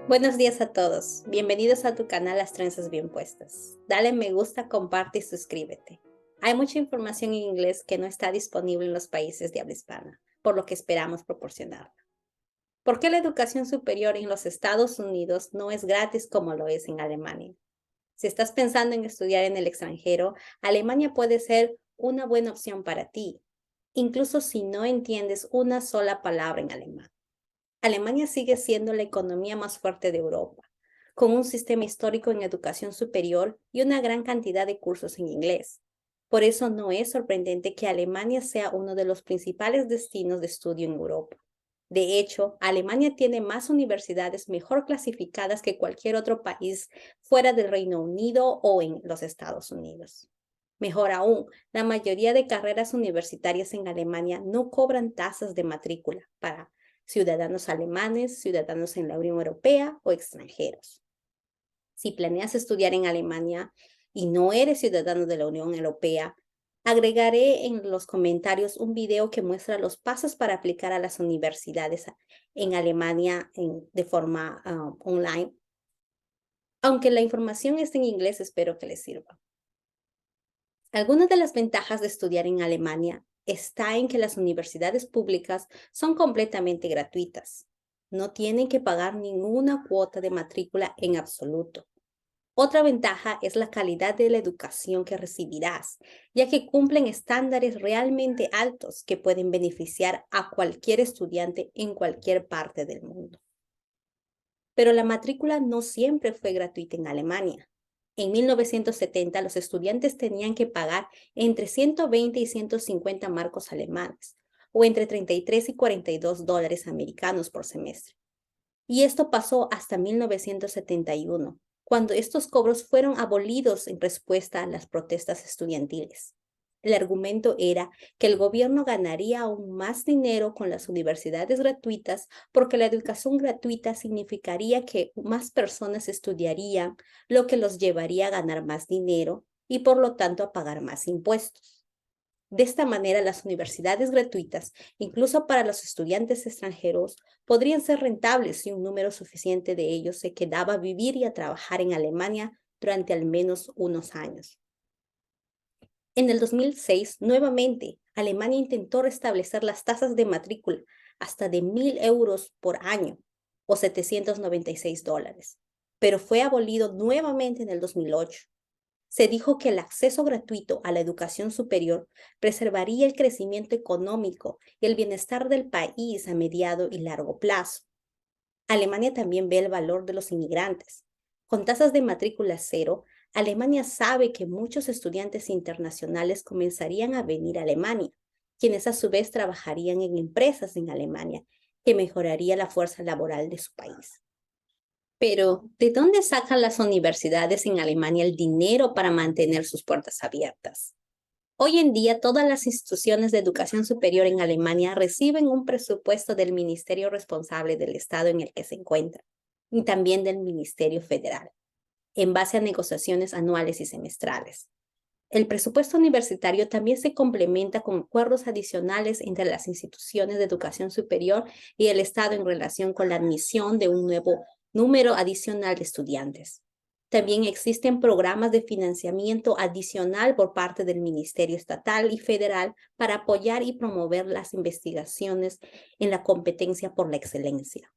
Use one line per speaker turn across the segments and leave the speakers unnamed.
Buenos días a todos. Bienvenidos a tu canal Las Trenzas Bien Puestas. Dale me gusta, comparte y suscríbete. Hay mucha información en inglés que no está disponible en los países de habla hispana, por lo que esperamos proporcionarla. ¿Por qué la educación superior en los Estados Unidos no es gratis como lo es en Alemania? Si estás pensando en estudiar en el extranjero, Alemania puede ser una buena opción para ti, incluso si no entiendes una sola palabra en alemán. Alemania sigue siendo la economía más fuerte de Europa, con un sistema histórico en educación superior y una gran cantidad de cursos en inglés. Por eso no es sorprendente que Alemania sea uno de los principales destinos de estudio en Europa. De hecho, Alemania tiene más universidades mejor clasificadas que cualquier otro país fuera del Reino Unido o en los Estados Unidos. Mejor aún, la mayoría de carreras universitarias en Alemania no cobran tasas de matrícula para ciudadanos alemanes, ciudadanos en la Unión Europea o extranjeros. Si planeas estudiar en Alemania y no eres ciudadano de la Unión Europea, agregaré en los comentarios un video que muestra los pasos para aplicar a las universidades en Alemania de forma online. Aunque la información esté en inglés, espero que les sirva. Algunas de las ventajas de estudiar en Alemania está en que las universidades públicas son completamente gratuitas. No tienen que pagar ninguna cuota de matrícula en absoluto. Otra ventaja es la calidad de la educación que recibirás, ya que cumplen estándares realmente altos que pueden beneficiar a cualquier estudiante en cualquier parte del mundo. Pero la matrícula no siempre fue gratuita en Alemania. En 1970, los estudiantes tenían que pagar entre 120 y 150 marcos alemanes, o entre 33 y 42 dólares americanos por semestre. Y esto pasó hasta 1971, cuando estos cobros fueron abolidos en respuesta a las protestas estudiantiles. El argumento era que el gobierno ganaría aún más dinero con las universidades gratuitas porque la educación gratuita significaría que más personas estudiarían, lo que los llevaría a ganar más dinero y por lo tanto a pagar más impuestos. De esta manera, las universidades gratuitas, incluso para los estudiantes extranjeros, podrían ser rentables si un número suficiente de ellos se quedaba a vivir y a trabajar en Alemania durante al menos unos años. En el 2006, nuevamente, Alemania intentó restablecer las tasas de matrícula hasta de 1.000 euros por año o 796 dólares, pero fue abolido nuevamente en el 2008. Se dijo que el acceso gratuito a la educación superior preservaría el crecimiento económico y el bienestar del país a mediano y largo plazo. Alemania también ve el valor de los inmigrantes. Con tasas de matrícula cero, Alemania sabe que muchos estudiantes internacionales comenzarían a venir a Alemania, quienes a su vez trabajarían en empresas en Alemania, que mejoraría la fuerza laboral de su país. Pero, ¿de dónde sacan las universidades en Alemania el dinero para mantener sus puertas abiertas? Hoy en día, todas las instituciones de educación superior en Alemania reciben un presupuesto del ministerio responsable del estado en el que se encuentran y también del Ministerio Federal, en base a negociaciones anuales y semestrales. El presupuesto universitario también se complementa con acuerdos adicionales entre las instituciones de educación superior y el Estado en relación con la admisión de un nuevo número adicional de estudiantes. También existen programas de financiamiento adicional por parte del Ministerio Estatal y Federal para apoyar y promover las investigaciones en la competencia por la excelencia.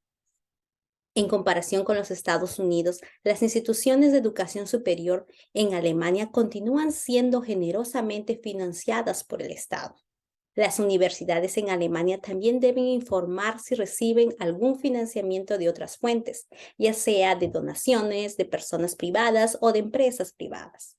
En comparación con los Estados Unidos, las instituciones de educación superior en Alemania continúan siendo generosamente financiadas por el Estado. Las universidades en Alemania también deben informar si reciben algún financiamiento de otras fuentes, ya sea de donaciones, de personas privadas o de empresas privadas.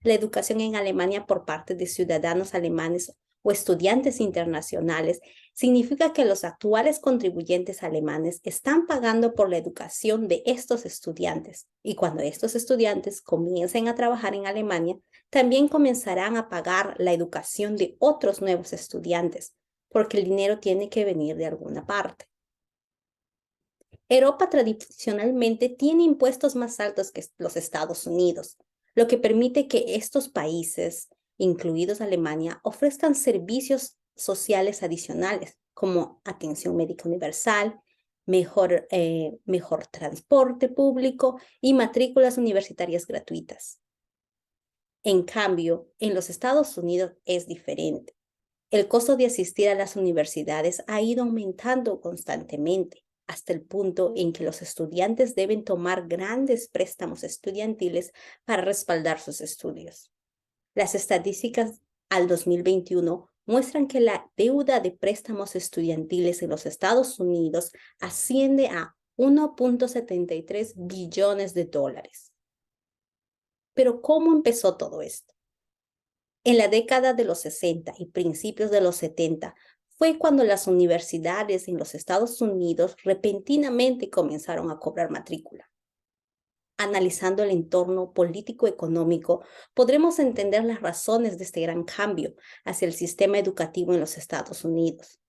La educación en Alemania por parte de ciudadanos alemanes o estudiantes internacionales significa que los actuales contribuyentes alemanes están pagando por la educación de estos estudiantes y cuando estos estudiantes comiencen a trabajar en Alemania, también comenzarán a pagar la educación de otros nuevos estudiantes, porque el dinero tiene que venir de alguna parte. Europa tradicionalmente tiene impuestos más altos que los Estados Unidos, lo que permite que estos países, incluidos Alemania, ofrezcan servicios sociales adicionales como atención médica universal, mejor transporte público y matrículas universitarias gratuitas. En cambio, en los Estados Unidos es diferente. El costo de asistir a las universidades ha ido aumentando constantemente, hasta el punto en que los estudiantes deben tomar grandes préstamos estudiantiles para respaldar sus estudios. Las estadísticas al 2021 muestran que la deuda de préstamos estudiantiles en los Estados Unidos asciende a 1.73 billones de dólares. Pero ¿cómo empezó todo esto? En la década de los 60 y principios de los 70 fue cuando las universidades en los Estados Unidos repentinamente comenzaron a cobrar matrícula. Analizando el entorno político-económico, podremos entender las razones de este gran cambio hacia el sistema educativo en los Estados Unidos.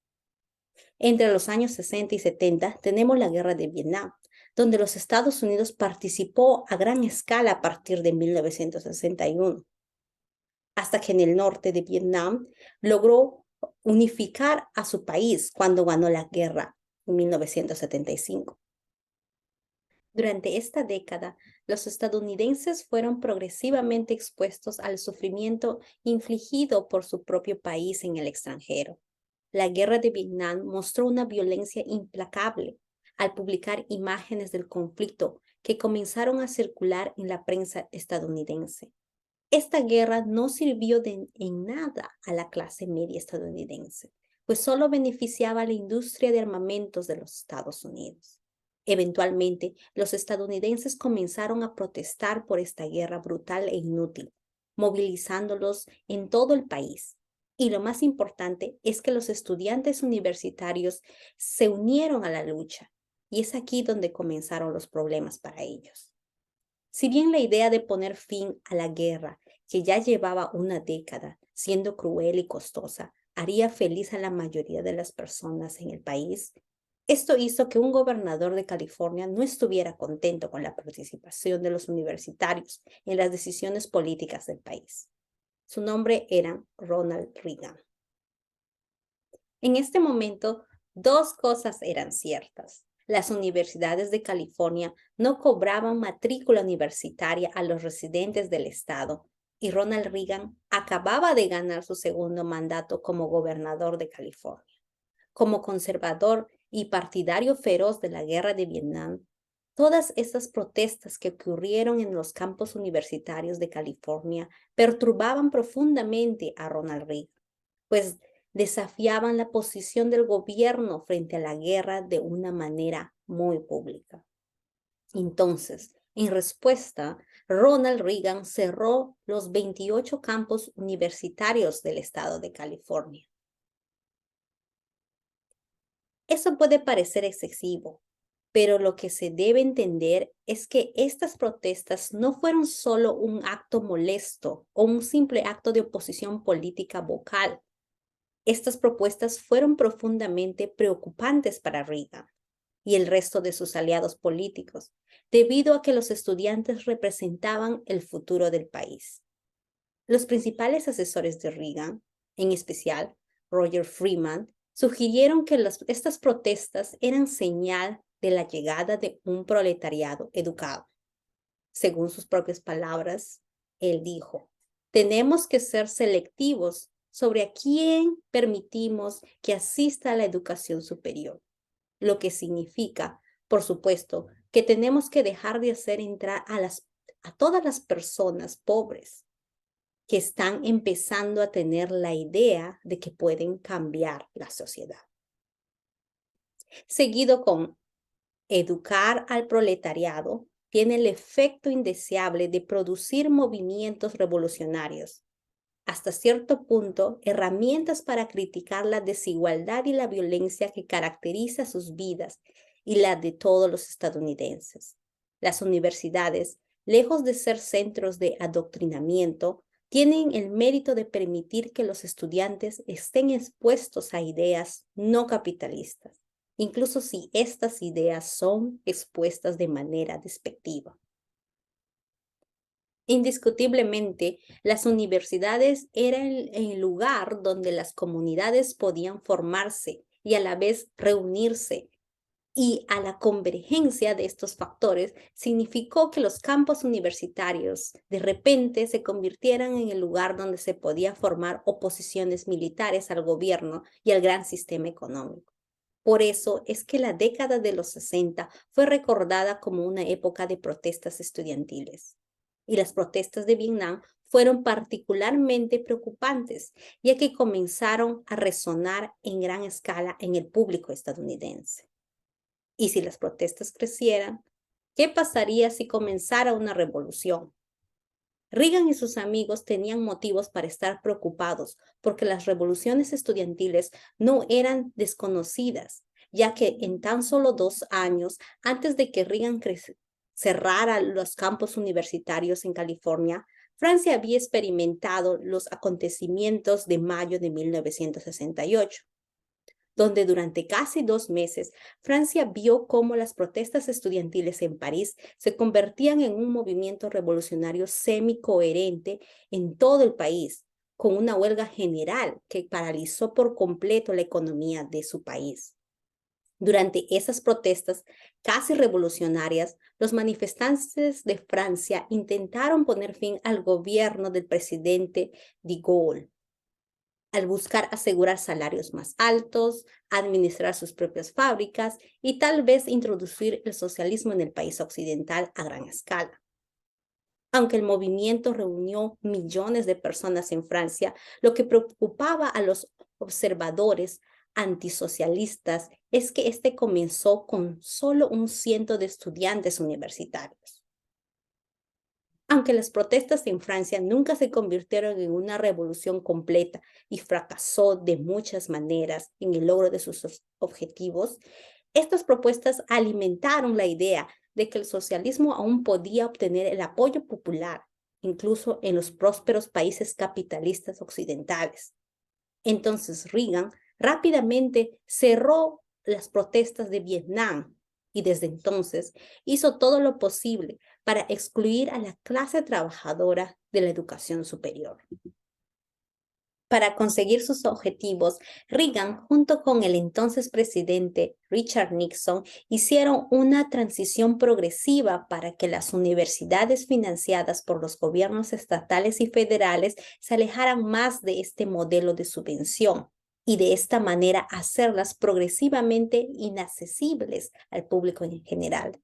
Entre los años 60 y 70 tenemos la Guerra de Vietnam, donde los Estados Unidos participó a gran escala a partir de 1961, hasta que en el norte de Vietnam logró unificar a su país cuando ganó la guerra en 1975. Durante esta década, los estadounidenses fueron progresivamente expuestos al sufrimiento infligido por su propio país en el extranjero. La guerra de Vietnam mostró una violencia implacable al publicar imágenes del conflicto que comenzaron a circular en la prensa estadounidense. Esta guerra no sirvió en nada a la clase media estadounidense, pues solo beneficiaba a la industria de armamentos de los Estados Unidos. Eventualmente, los estadounidenses comenzaron a protestar por esta guerra brutal e inútil, movilizándolos en todo el país. Y lo más importante es que los estudiantes universitarios se unieron a la lucha, y es aquí donde comenzaron los problemas para ellos. Si bien la idea de poner fin a la guerra, que ya llevaba una década siendo cruel y costosa, haría feliz a la mayoría de las personas en el país, esto hizo que un gobernador de California no estuviera contento con la participación de los universitarios en las decisiones políticas del país. Su nombre era Ronald Reagan. En este momento, dos cosas eran ciertas. Las universidades de California no cobraban matrícula universitaria a los residentes del estado y Ronald Reagan acababa de ganar su segundo mandato como gobernador de California. Como conservador y partidario feroz de la guerra de Vietnam, todas estas protestas que ocurrieron en los campus universitarios de California perturbaban profundamente a Ronald Reagan, pues desafiaban la posición del gobierno frente a la guerra de una manera muy pública. Entonces, en respuesta, Ronald Reagan cerró los 28 campus universitarios del estado de California. Eso puede parecer excesivo, pero lo que se debe entender es que estas protestas no fueron solo un acto molesto o un simple acto de oposición política vocal. Estas propuestas fueron profundamente preocupantes para Reagan y el resto de sus aliados políticos, debido a que los estudiantes representaban el futuro del país. Los principales asesores de Reagan, en especial Roger Freeman, sugirieron que estas protestas eran señal de la llegada de un proletariado educado. Según sus propias palabras, él dijo, tenemos que ser selectivos sobre a quién permitimos que asista a la educación superior, lo que significa, por supuesto, que tenemos que dejar de hacer entrar a todas las personas pobres que están empezando a tener la idea de que pueden cambiar la sociedad. Seguido con educar al proletariado, tiene el efecto indeseable de producir movimientos revolucionarios. Hasta cierto punto, herramientas para criticar la desigualdad y la violencia que caracteriza sus vidas y la de todos los estadounidenses. Las universidades, lejos de ser centros de adoctrinamiento, tienen el mérito de permitir que los estudiantes estén expuestos a ideas no capitalistas, incluso si estas ideas son expuestas de manera despectiva. Indiscutiblemente, las universidades eran el lugar donde las comunidades podían formarse y a la vez reunirse Y a la convergencia de estos factores significó que los campos universitarios de repente se convirtieran en el lugar donde se podía formar oposiciones militares al gobierno y al gran sistema económico. Por eso es que la década de los 60 fue recordada como una época de protestas estudiantiles. Y las protestas de Vietnam fueron particularmente preocupantes, ya que comenzaron a resonar en gran escala en el público estadounidense. Y si las protestas crecieran, ¿qué pasaría si comenzara una revolución? Reagan y sus amigos tenían motivos para estar preocupados porque las revoluciones estudiantiles no eran desconocidas, ya que en tan solo 2 años antes de que Reagan cerrara los campus universitarios en California, Francia había experimentado los acontecimientos de mayo de 1968, donde durante casi 2 meses Francia vio cómo las protestas estudiantiles en París se convertían en un movimiento revolucionario semi-coherente en todo el país, con una huelga general que paralizó por completo la economía de su país. Durante esas protestas casi revolucionarias, los manifestantes de Francia intentaron poner fin al gobierno del presidente de Gaulle, al buscar asegurar salarios más altos, administrar sus propias fábricas y tal vez introducir el socialismo en el país occidental a gran escala. Aunque el movimiento reunió millones de personas en Francia, lo que preocupaba a los observadores antisocialistas es que este comenzó con solo 100 de estudiantes universitarios. Aunque las protestas en Francia nunca se convirtieron en una revolución completa y fracasó de muchas maneras en el logro de sus objetivos, estas propuestas alimentaron la idea de que el socialismo aún podía obtener el apoyo popular, incluso en los prósperos países capitalistas occidentales. Entonces Reagan rápidamente cerró las protestas de Vietnam y desde entonces hizo todo lo posible para excluir a la clase trabajadora de la educación superior. Para conseguir sus objetivos, Reagan, junto con el entonces presidente Richard Nixon, hicieron una transición progresiva para que las universidades financiadas por los gobiernos estatales y federales se alejaran más de este modelo de subvención y de esta manera hacerlas progresivamente inaccesibles al público en general.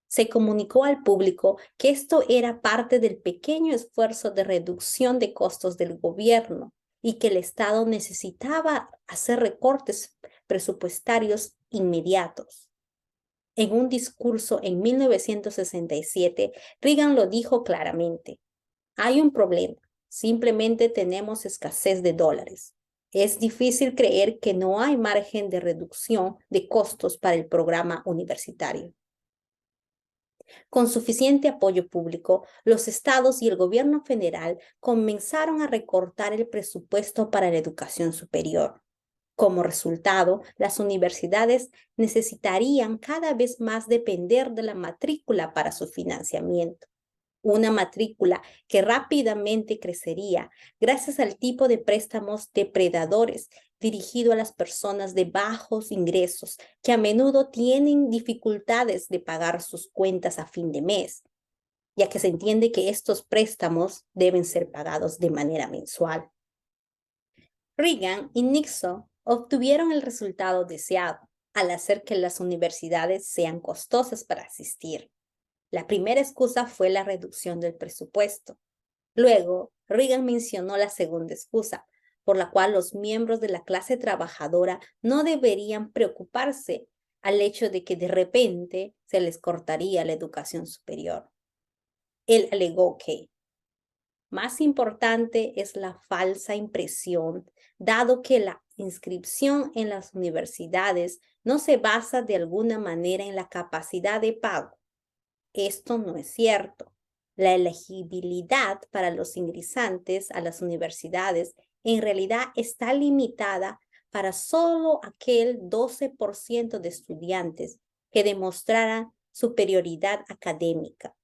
Se comunicó al público que esto era parte del pequeño esfuerzo de reducción de costos del gobierno y que el Estado necesitaba hacer recortes presupuestarios inmediatos. En un discurso en 1967, Reagan lo dijo claramente: hay un problema, simplemente tenemos escasez de dólares. Es difícil creer que no hay margen de reducción de costos para el programa universitario. Con suficiente apoyo público, los estados y el gobierno federal comenzaron a recortar el presupuesto para la educación superior. Como resultado, las universidades necesitarían cada vez más depender de la matrícula para su financiamiento. Una matrícula que rápidamente crecería gracias al tipo de préstamos depredadores dirigido a las personas de bajos ingresos, que a menudo tienen dificultades de pagar sus cuentas a fin de mes, ya que se entiende que estos préstamos deben ser pagados de manera mensual. Reagan y Nixon obtuvieron el resultado deseado al hacer que las universidades sean costosas para asistir. La primera excusa fue la reducción del presupuesto. Luego, Reagan mencionó la segunda excusa, por la cual los miembros de la clase trabajadora no deberían preocuparse al hecho de que de repente se les cortaría la educación superior. Él alegó que más importante es la falsa impresión, dado que la inscripción en las universidades no se basa de alguna manera en la capacidad de pago. Esto no es cierto. La elegibilidad para los ingresantes a las universidades en realidad está limitada para solo aquel 12% de estudiantes que demostraran superioridad académica.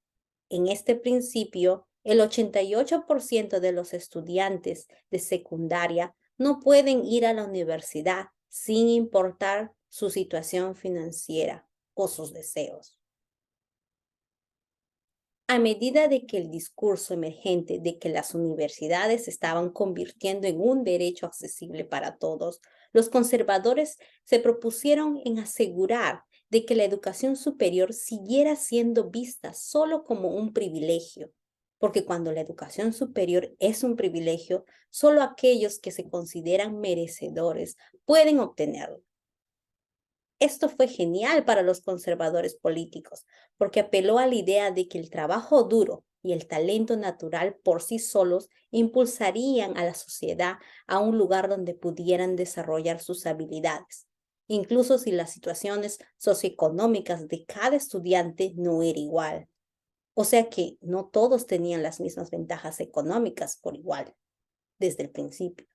En este principio, el 88% de los estudiantes de secundaria no pueden ir a la universidad sin importar su situación financiera o sus deseos. A medida de que el discurso emergente de que las universidades se estaban convirtiendo en un derecho accesible para todos, los conservadores se propusieron en asegurar de que la educación superior siguiera siendo vista solo como un privilegio, porque cuando la educación superior es un privilegio, solo aquellos que se consideran merecedores pueden obtenerlo. Esto fue genial para los conservadores políticos, porque apeló a la idea de que el trabajo duro y el talento natural por sí solos impulsarían a la sociedad a un lugar donde pudieran desarrollar sus habilidades, incluso si las situaciones socioeconómicas de cada estudiante no era igual. O sea que no todos tenían las mismas ventajas económicas por igual, desde el principio.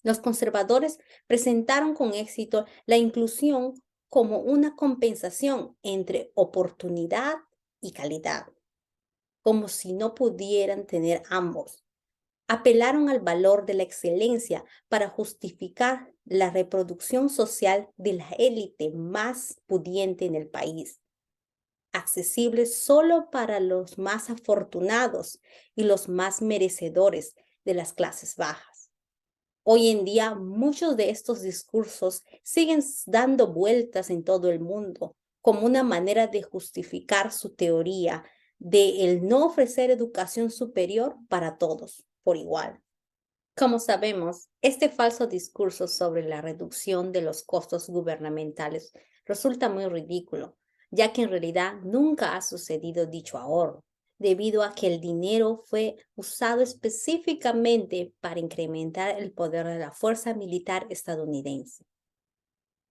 Los conservadores presentaron con éxito la inclusión como una compensación entre oportunidad y calidad, como si no pudieran tener ambos. Apelaron al valor de la excelencia para justificar la reproducción social de la élite más pudiente en el país, accesible solo para los más afortunados y los más merecedores de las clases bajas. Hoy en día, muchos de estos discursos siguen dando vueltas en todo el mundo como una manera de justificar su teoría de el no ofrecer educación superior para todos por igual. Como sabemos, este falso discurso sobre la reducción de los costos gubernamentales resulta muy ridículo, ya que en realidad nunca ha sucedido dicho ahorro, debido a que el dinero fue usado específicamente para incrementar el poder de la fuerza militar estadounidense.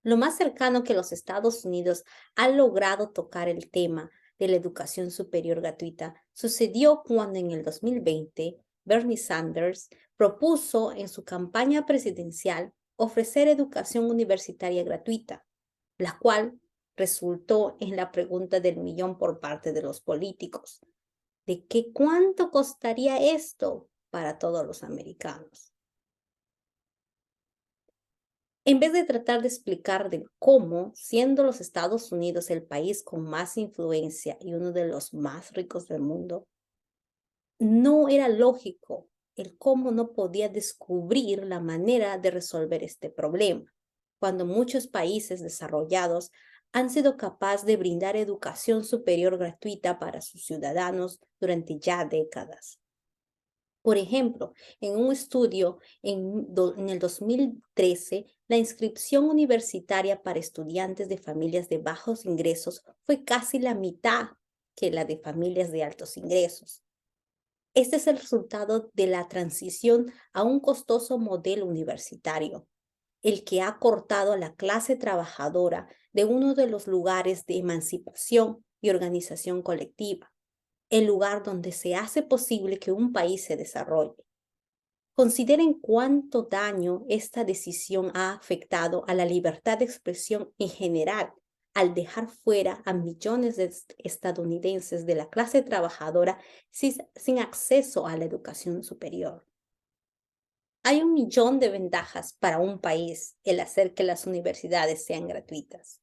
Lo más cercano que los Estados Unidos han logrado tocar el tema de la educación superior gratuita sucedió cuando en el 2020 Bernie Sanders propuso en su campaña presidencial ofrecer educación universitaria gratuita, la cual resultó en la pregunta del millón por parte de los políticos, de que cuánto costaría esto para todos los americanos. En vez de tratar de explicar de cómo, siendo los Estados Unidos el país con más influencia y uno de los más ricos del mundo, no era lógico el cómo no podía descubrir la manera de resolver este problema, cuando muchos países desarrollados han sido capaces de brindar educación superior gratuita para sus ciudadanos durante ya décadas. Por ejemplo, en un estudio en el 2013, la inscripción universitaria para estudiantes de familias de bajos ingresos fue casi la mitad que la de familias de altos ingresos. Este es el resultado de la transición a un costoso modelo universitario, el que ha cortado a la clase trabajadora de uno de los lugares de emancipación y organización colectiva, el lugar donde se hace posible que un país se desarrolle. Consideren cuánto daño esta decisión ha afectado a la libertad de expresión en general, al dejar fuera a millones de estadounidenses de la clase trabajadora sin acceso a la educación superior. Hay un millón de ventajas para un país el hacer que las universidades sean gratuitas.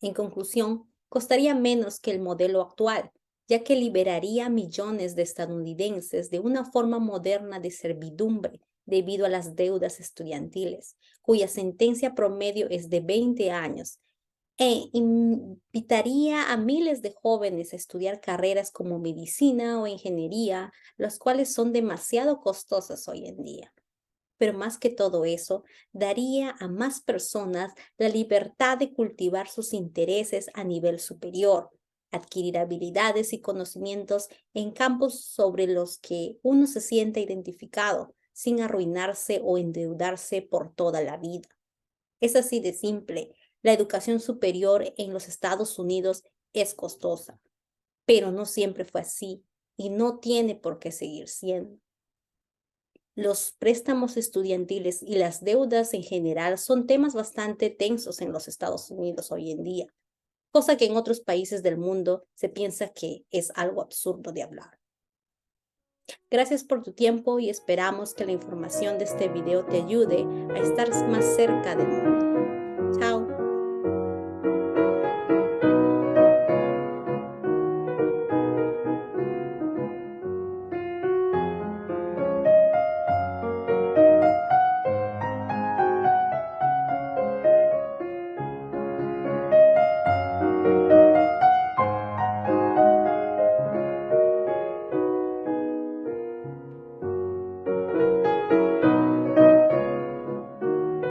En conclusión, costaría menos que el modelo actual, ya que liberaría a millones de estadounidenses de una forma moderna de servidumbre debido a las deudas estudiantiles, cuya sentencia promedio es de 20 años, e invitaría a miles de jóvenes a estudiar carreras como medicina o ingeniería, las cuales son demasiado costosas hoy en día. Pero más que todo eso, daría a más personas la libertad de cultivar sus intereses a nivel superior, adquirir habilidades y conocimientos en campos sobre los que uno se siente identificado, sin arruinarse o endeudarse por toda la vida. Es así de simple. La educación superior en los Estados Unidos es costosa, pero no siempre fue así y no tiene por qué seguir siendo. Los préstamos estudiantiles y las deudas en general son temas bastante tensos en los Estados Unidos hoy en día, cosa que en otros países del mundo se piensa que es algo absurdo de hablar. Gracias por tu tiempo y esperamos que la información de este video te ayude a estar más cerca del mundo.